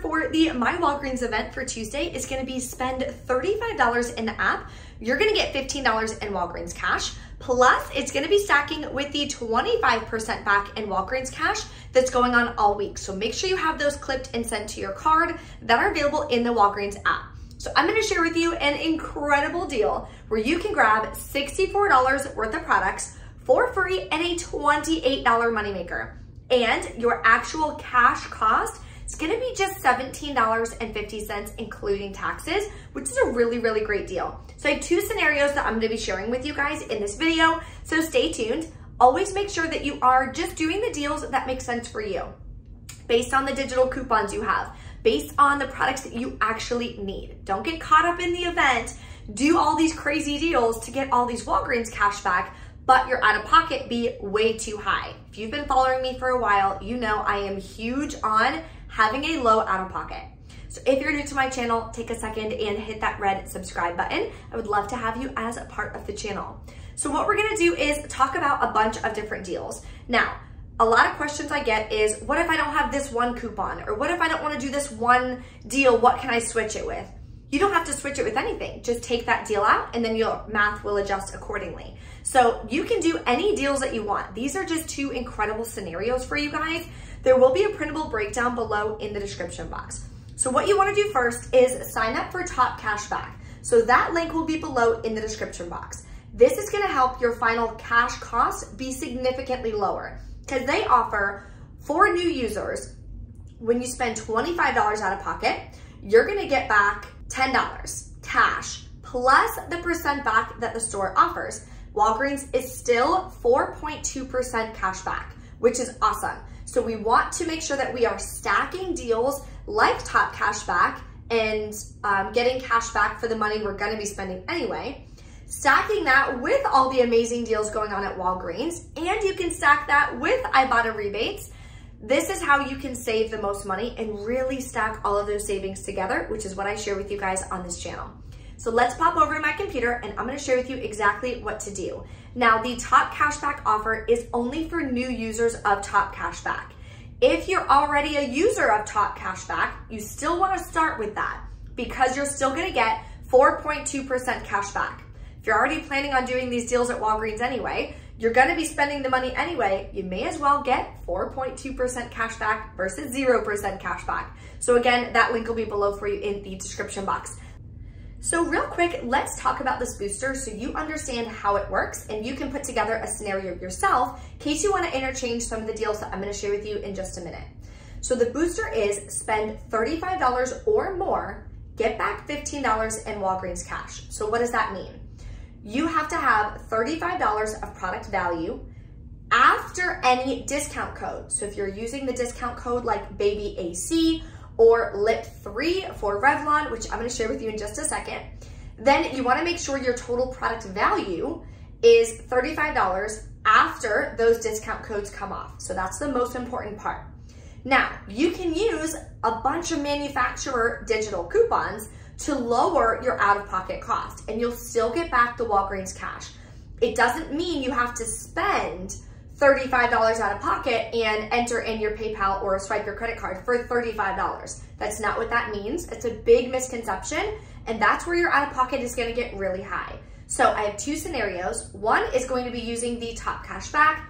for the My Walgreens event for Tuesday is gonna be spend $35 in the app. You're gonna get $15 in Walgreens cash. Plus, it's gonna be stacking with the 25% back in Walgreens cash that's going on all week. So make sure you have those clipped and sent to your card that are available in the Walgreens app. So I'm gonna share with you an incredible deal where you can grab $64 worth of products for free and a $28 moneymaker. And your actual cash cost is gonna be just $17.50, including taxes, which is a really, really great deal. So I have two scenarios that I'm gonna be sharing with you guys in this video, so stay tuned. Always make sure that you are just doing the deals that make sense for you, based on the digital coupons you have, based on the products that you actually need. Don't get caught up in the event, do all these crazy deals to get all these Walgreens cash back, but your out-of-pocket be way too high. If you've been following me for a while, you know I am huge on having a low out-of-pocket. So if you're new to my channel, take a second and hit that red subscribe button. I would love to have you as a part of the channel. So what we're gonna do is talk about a bunch of different deals. Now, a lot of questions I get is, what if I don't have this one coupon? Or what if I don't wanna do this one deal? What can I switch it with? You don't have to switch it with anything. Just take that deal out and then your math will adjust accordingly. So you can do any deals that you want. These are just two incredible scenarios for you guys. There will be a printable breakdown below in the description box. So what you wanna do first is sign up for Top Cashback. So that link will be below in the description box. This is gonna help your final cash cost be significantly lower, because they offer, for new users, when you spend $25 out of pocket, you're gonna get back $10 cash, plus the percent back that the store offers. Walgreens is still 4.2% cash back, which is awesome. So we want to make sure that we are stacking deals like Top Cashback and getting cash back for the money we're gonna be spending anyway. Stacking that with all the amazing deals going on at Walgreens, and you can stack that with Ibotta rebates. This is how you can save the most money and really stack all of those savings together, which is what I share with you guys on this channel. So let's pop over to my computer and I'm gonna share with you exactly what to do. Now, the Top Cashback offer is only for new users of Top Cashback. If you're already a user of Top Cashback, you still wanna start with that because you're still gonna get 4.2% cash back. If you're already planning on doing these deals at Walgreens anyway, you're gonna be spending the money anyway, you may as well get 4.2% cash back versus 0% cash back. So again, that link will be below for you in the description box. So real quick, let's talk about this booster so you understand how it works and you can put together a scenario yourself in case you wanna interchange some of the deals that I'm gonna share with you in just a minute. So the booster is spend $35 or more, get back $15 in Walgreens cash. So what does that mean? You have to have $35 of product value after any discount code. So if you're using the discount code like Baby AC or LIP3 for Revlon, which I'm gonna share with you in just a second, then you wanna make sure your total product value is $35 after those discount codes come off. So that's the most important part. Now, you can use a bunch of manufacturer digital coupons to lower your out-of-pocket cost, and you'll still get back the Walgreens cash. It doesn't mean you have to spend $35 out of pocket and enter in your PayPal or swipe your credit card for $35. That's not what that means. It's a big misconception, and that's where your out-of-pocket is gonna get really high. So I have two scenarios. One is going to be using the Top Cashback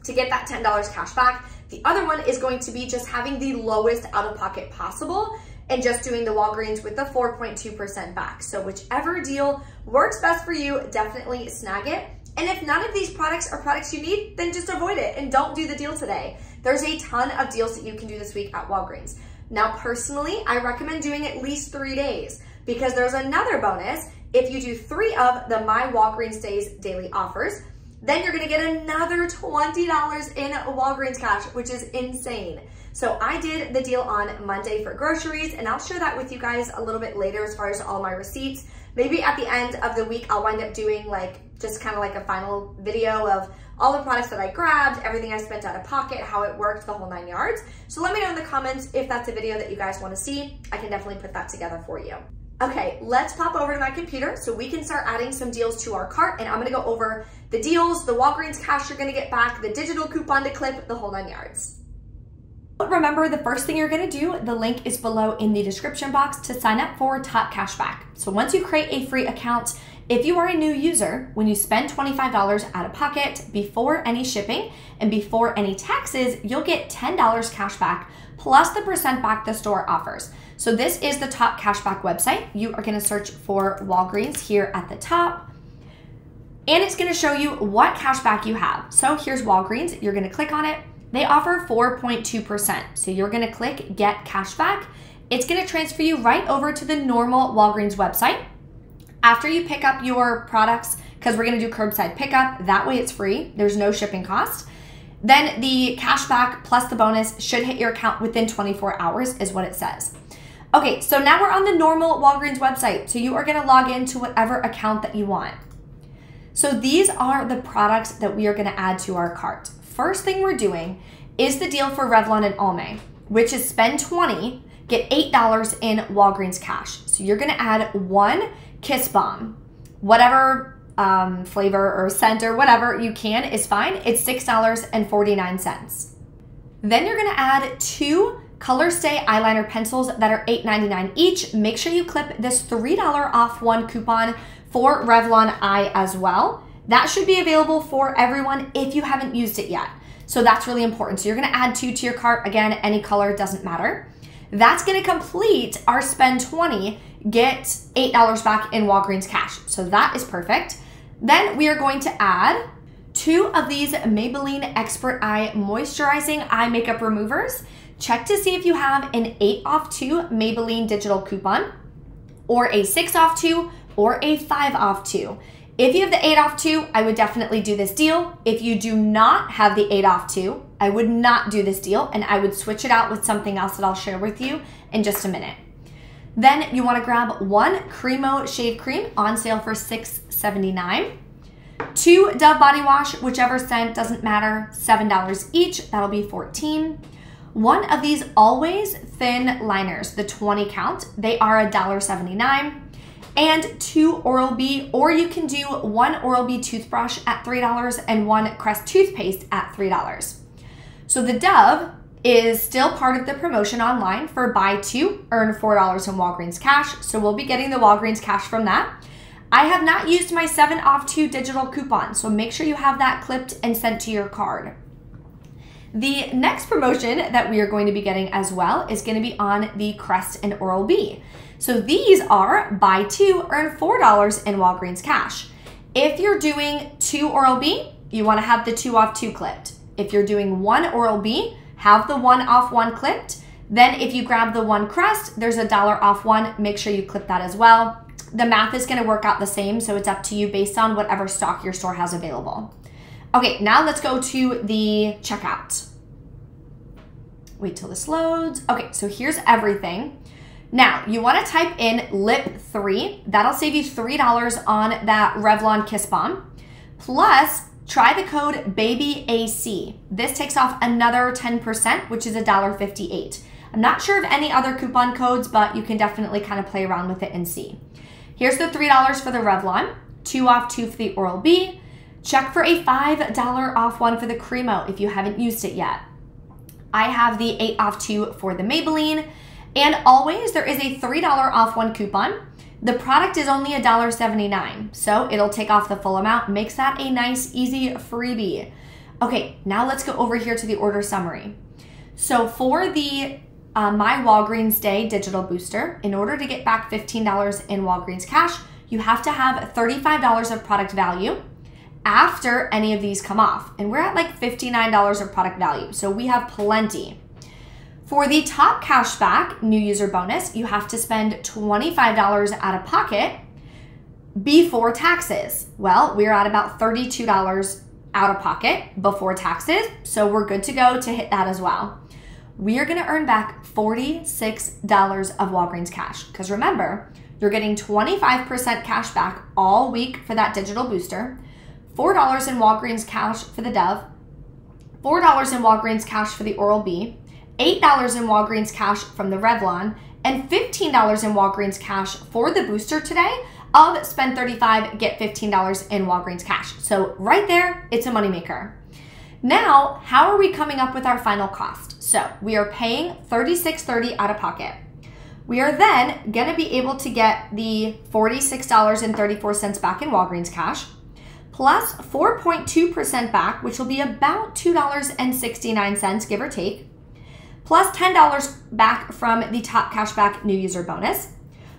to get that $10 cash back. The other one is going to be just having the lowest out-of-pocket possible and just doing the Walgreens with the 4.2% back. So whichever deal works best for you, definitely snag it. And if none of these products are products you need, then just avoid it and don't do the deal today. There's a ton of deals that you can do this week at Walgreens. Now, personally, I recommend doing at least 3 days because there's another bonus. If you do 3 of the My Walgreens Days daily offers, then you're gonna get another $20 in Walgreens cash, which is insane. So I did the deal on Monday for groceries, and I'll share that with you guys a little bit later as far as all my receipts. Maybe at the end of the week, I'll wind up doing just kind of like a final video of all the products that I grabbed, everything I spent out of pocket, how it worked, the whole 9 yards. So let me know in the comments if that's a video that you guys wanna see. I can definitely put that together for you. Okay, let's pop over to my computer so we can start adding some deals to our cart, and I'm gonna go over the deals, the Walgreens cash you're gonna get back, the digital coupon to clip, the whole 9 yards. Remember, the first thing you're gonna do, the link is below in the description box to sign up for Top Cashback. So once you create a free account, if you are a new user, when you spend $25 out of pocket before any shipping and before any taxes, you'll get $10 cash back plus the percent back the store offers. So this is the Top Cashback website. You are gonna search for Walgreens here at the top, and it's gonna show you what cashback you have. So here's Walgreens, you're gonna click on it. They offer 4.2%. So you're gonna click Get Cashback. It's gonna transfer you right over to the normal Walgreens website. After you pick up your products, because we're gonna do curbside pickup, that way it's free, there's no shipping cost. Then the cashback plus the bonus should hit your account within 24 hours is what it says. Okay, so now we're on the normal Walgreens website. So you are gonna log into whatever account that you want. So these are the products that we are gonna add to our cart. First thing we're doing is the deal for Revlon and Almay, which is spend $20, get $8 in Walgreens cash. So you're gonna add one Kiss Bomb, whatever flavor or scent or whatever you can is fine. It's $6.49. Then you're gonna add two Color Stay eyeliner pencils that are $8.99 each. Make sure you clip this $3 off one coupon for Revlon Eye as well. That should be available for everyone if you haven't used it yet. So that's really important. So you're gonna add two to your cart. Again, any color, doesn't matter. That's gonna complete our spend $20, get $8 back in Walgreens cash. So that is perfect. Then we are going to add two of these Maybelline Expert Eye Moisturizing Eye Makeup Removers. Check to see if you have an 8 off 2 Maybelline digital coupon, or a 6 off 2, or a 5 off 2. If you have the 8 off 2, I would definitely do this deal. If you do not have the 8 off 2, I would not do this deal, and I would switch it out with something else that I'll share with you in just a minute. Then you want to grab one Cremo Shave Cream on sale for $6.79. Two Dove Body Wash, whichever scent, doesn't matter, $7 each, that'll be $14. One of these Always Thin Liners, the 20 count, they are $1.79. And two Oral-B, or you can do one Oral-B toothbrush at $3 and one Crest toothpaste at $3. So the Dove is still part of the promotion online for buy two, earn $4 in Walgreens cash. So we'll be getting the Walgreens cash from that. I have not used my 7 off 2 digital coupon, so make sure you have that clipped and sent to your card. The next promotion that we are going to be getting as well is going to be on the Crest and Oral-B. So these are buy two, earn $4 in Walgreens cash. If you're doing two Oral-B, you want to have the 2 off 2 clipped. If you're doing one Oral-B, have the 1 off 1 clipped. Then if you grab the one Crest, there's $1 off 1. Make sure you clip that as well. The math is going to work out the same, so it's up to you based on whatever stock your store has available. Okay, now let's go to the checkout. Wait till this loads. Okay, so here's everything. Now, you want to type in Lip 3. That'll save you $3 on that Revlon Kiss Bomb. Plus, try the code BABYAC. This takes off another 10%, which is $1.58. I'm not sure of any other coupon codes, but you can definitely kind of play around with it and see. Here's the $3 for the Revlon, 2 off 2 for the Oral-B. Check for a $5 off 1 for the Cremo if you haven't used it yet. I have the 8 off 2 for the Maybelline. And always, there is a $3 off 1 coupon. The product is only $1.79, so it'll take off the full amount. Makes that a nice, easy freebie. Okay, now let's go over here to the order summary. So for the My Walgreens Day Digital Booster, in order to get back $15 in Walgreens cash, you have to have $35 of product value after any of these come off. And we're at like $59 of product value, so we have plenty. For the Top Cashback new user bonus, you have to spend $25 out of pocket before taxes. Well, we're at about $32 out of pocket before taxes, so we're good to go to hit that as well. We are gonna earn back $46 of Walgreens cash, because remember, you're getting 25% cash back all week for that digital booster, $4 in Walgreens cash for the Dove, $4 in Walgreens cash for the Oral-B, $8 in Walgreens cash from the Revlon, and $15 in Walgreens cash for the booster today of spend $35, get $15 in Walgreens cash. So right there, it's a moneymaker. Now, how are we coming up with our final cost? So we are paying $36.30 out of pocket. We are then going to be able to get the $46.34 back in Walgreens cash, plus 4.2% back, which will be about $2.69, give or take, plus $10 back from the Top Cashback new user bonus.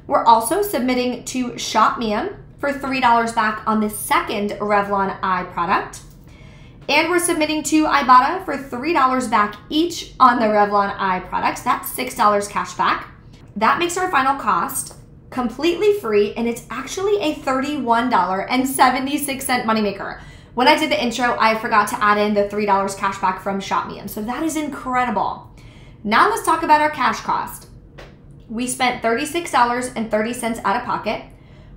We're also submitting to Shop Mium for $3 back on the second Revlon eye product. And we're submitting to Ibotta for $3 back each on the Revlon eye products. That's $6 cash back. That makes our final cost completely free, and it's actually a $31.76 moneymaker. When I did the intro, I forgot to add in the $3 cash back from Shop Mium, so that is incredible. Now let's talk about our cash cost. We spent $36.30 out of pocket.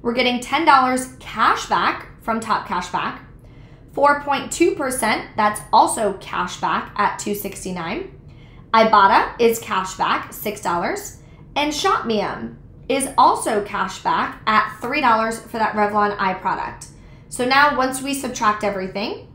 We're getting $10 cash back from Top Cashback, 4.2%, that's also cash back at $2.69. Ibotta is cash back, $6, and Shop Mium is also cash back at $3 for that Revlon eye product. So now once we subtract everything,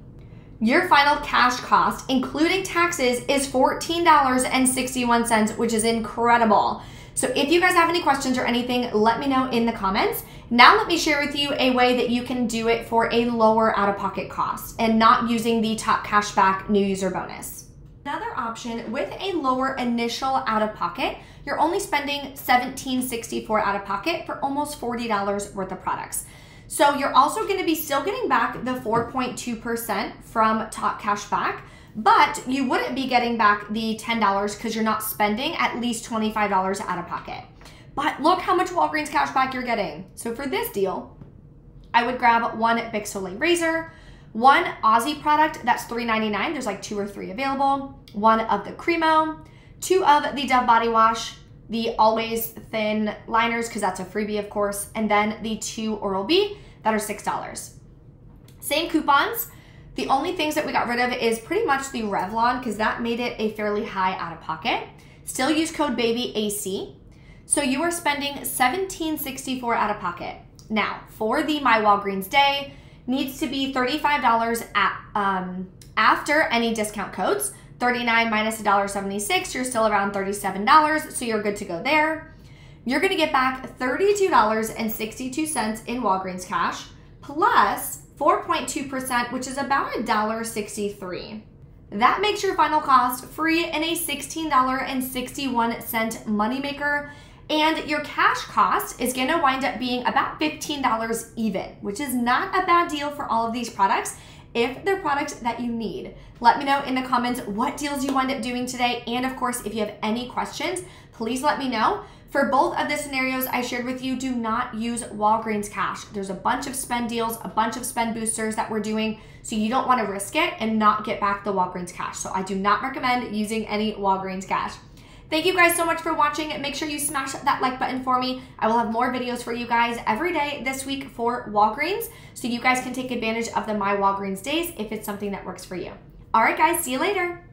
your final cash cost, including taxes, is $14.61, which is incredible. So if you guys have any questions or anything, let me know in the comments. Now let me share with you a way that you can do it for a lower out-of-pocket cost and not using the Top Cashback new user bonus. Another option with a lower initial out-of-pocket, you're only spending $17.64 out-of-pocket for almost $40 worth of products. So you're also going to be still getting back the 4.2% from Top Cashback, but you wouldn't be getting back the $10 because you're not spending at least $25 out of pocket. But look how much Walgreens cashback you're getting. So for this deal, I would grab one Bic Soleil razor, one Aussie product, that's $3.99. There's like 2 or 3 available. One of the Cremo, 2 of the Dove body wash, the Always Thin liners, because that's a freebie, of course, and then the 2 Oral-B that are $6. Same coupons. The only things that we got rid of is pretty much the Revlon, because that made it a fairly high out of pocket. Still use code BABYAC. So you are spending $17.64 out of pocket. Now, for the My Walgreens Day, needs to be $35 after any discount codes. $39 minus $1.76, you're still around $37, so you're good to go there. You're gonna get back $32.62 in Walgreens cash, plus 4.2%, which is about $1.63. That makes your final cost free and a $16.61 moneymaker, and your cash cost is gonna wind up being about $15 even, which is not a bad deal for all of these products if they're products that you need. Let me know in the comments what deals you wind up doing today, and of course, if you have any questions, please let me know. For both of the scenarios I shared with you, do not use Walgreens cash. There's a bunch of spend deals, a bunch of spend boosters that we're doing, so you don't want to risk it and not get back the Walgreens cash. So I do not recommend using any Walgreens cash. Thank you guys so much for watching. Make sure you smash that like button for me. I will have more videos for you guys every day this week for Walgreens, so you guys can take advantage of the My Walgreens days if it's something that works for you. All right, guys, see you later.